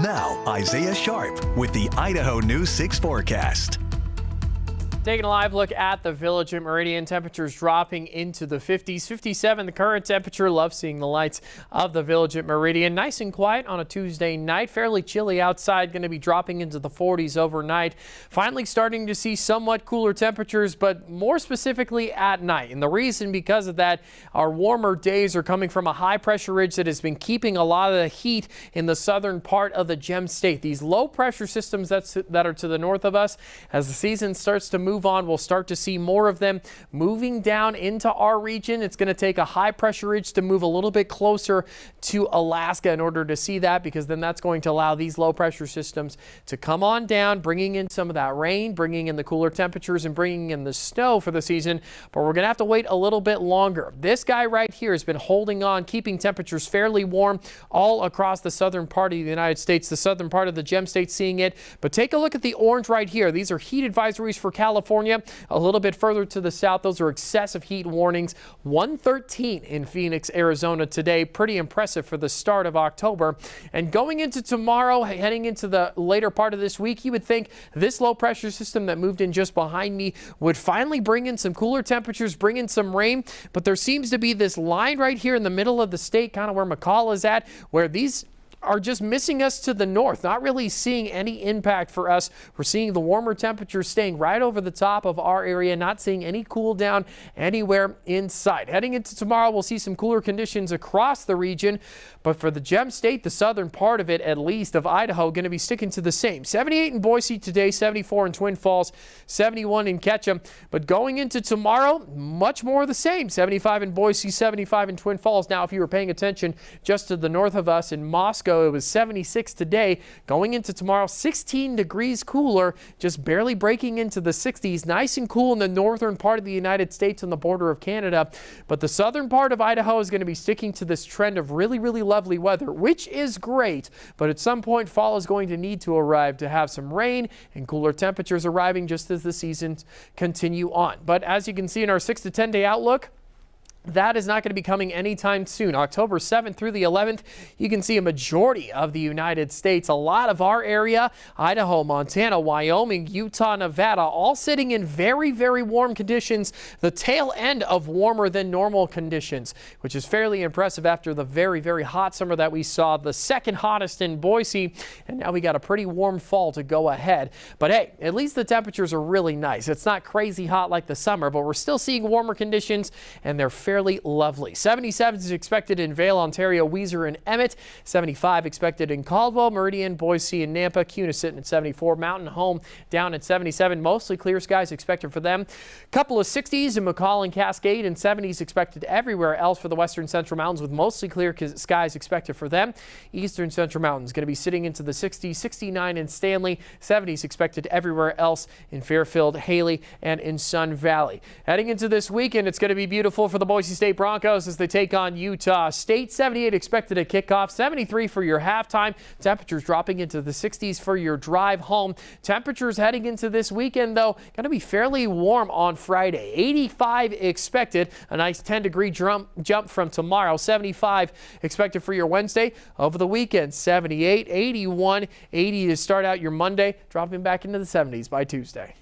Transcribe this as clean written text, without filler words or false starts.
Now, Isaiah Sharp with the Idaho News 6 forecast. Taking a live look at the Village at Meridian. Temperatures dropping into the 50s. 57 the current temperature. Love seeing the lights of the Village at Meridian. Nice and quiet on a Tuesday night. Fairly chilly outside. Going to be dropping into the 40s overnight. Finally starting to see somewhat cooler temperatures, but more specifically at night. And the reason because of that, our warmer days are coming from a high pressure ridge that has been keeping a lot of the heat in the southern part of the Gem State. These low pressure systems that are to the north of us, as the season starts to move on, we'll start to see more of them moving down into our region. It's going to take a high pressure ridge to move a little bit closer to Alaska in order to see that, because then that's going to allow these low pressure systems to come on down, bringing in some of that rain, bringing in the cooler temperatures and bringing in the snow for the season. But we're going to have to wait a little bit longer. This guy right here has been holding on, keeping temperatures fairly warm all across the southern part of the United States, the southern part of the Gem State seeing it. But take a look at the orange right here. These are heat advisories for California. A little bit further to the south, those are excessive heat warnings. 113 in Phoenix, Arizona today. Pretty impressive for the start of October. And going into tomorrow, heading into the later part of this week, you would think this low pressure system that moved in just behind me would finally bring in some cooler temperatures, bring in some rain. But there seems to be this line right here in the middle of the state, kind of where McCall is at, where these are just missing us to the north, not really seeing any impact for us. We're seeing the warmer temperatures staying right over the top of our area, not seeing any cool down anywhere inside. Heading into tomorrow, we'll see some cooler conditions across the region, but for the Gem State, the southern part of it, at least of Idaho, going to be sticking to the same. 78 in Boise today, 74 in Twin Falls, 71 in Ketchum. But going into tomorrow, much more of the same. 75 in Boise, 75 in Twin Falls. Now, if you were paying attention just to the north of us in Moscow, it was 76 today. Going into tomorrow, 16 degrees cooler, just barely breaking into the 60s. Nice and cool in the northern part of the United States on the border of Canada. But the southern part of Idaho is going to be sticking to this trend of really, really lovely weather, which is great. But at some point, fall is going to need to arrive to have some rain and cooler temperatures arriving just as the seasons continue on. But as you can see in our 6 to 10 day outlook, that is not going to be coming anytime soon. October 7th through the 11th, you can see a majority of the United States, a lot of our area, Idaho, Montana, Wyoming, Utah, Nevada, all sitting in very, very warm conditions, the tail end of warmer than normal conditions, which is fairly impressive after the very, very hot summer that we saw, the second hottest in Boise, and now we got a pretty warm fall to go ahead. But hey, at least the temperatures are really nice. It's not crazy hot like the summer, but we're still seeing warmer conditions, and they're fairly lovely. 77 is expected in Vail, Ontario, Weiser, and Emmett. 75 expected in Caldwell, Meridian, Boise, and Nampa. Kuna sitting at 74. Mountain Home down at 77. Mostly clear skies expected for them. Couple of 60s in McCall and Cascade, and 70s expected everywhere else for the western central mountains, with mostly clear skies expected for them. Eastern central mountains going to be sitting into the 60s. 69 in Stanley. 70s expected everywhere else in Fairfield, Haley, and in Sun Valley. Heading into this weekend, it's going to be beautiful for the Boise State Broncos as they take on Utah State. 78 expected at kickoff, 73 for your halftime. Temperatures dropping into the 60s for your drive home. Temperatures heading into this weekend, though, going to be fairly warm on Friday. 85 expected, a nice 10-degree jump from tomorrow. 75 expected for your Wednesday. Over the weekend, 78, 81, 80 to start out your Monday, dropping back into the 70s by Tuesday.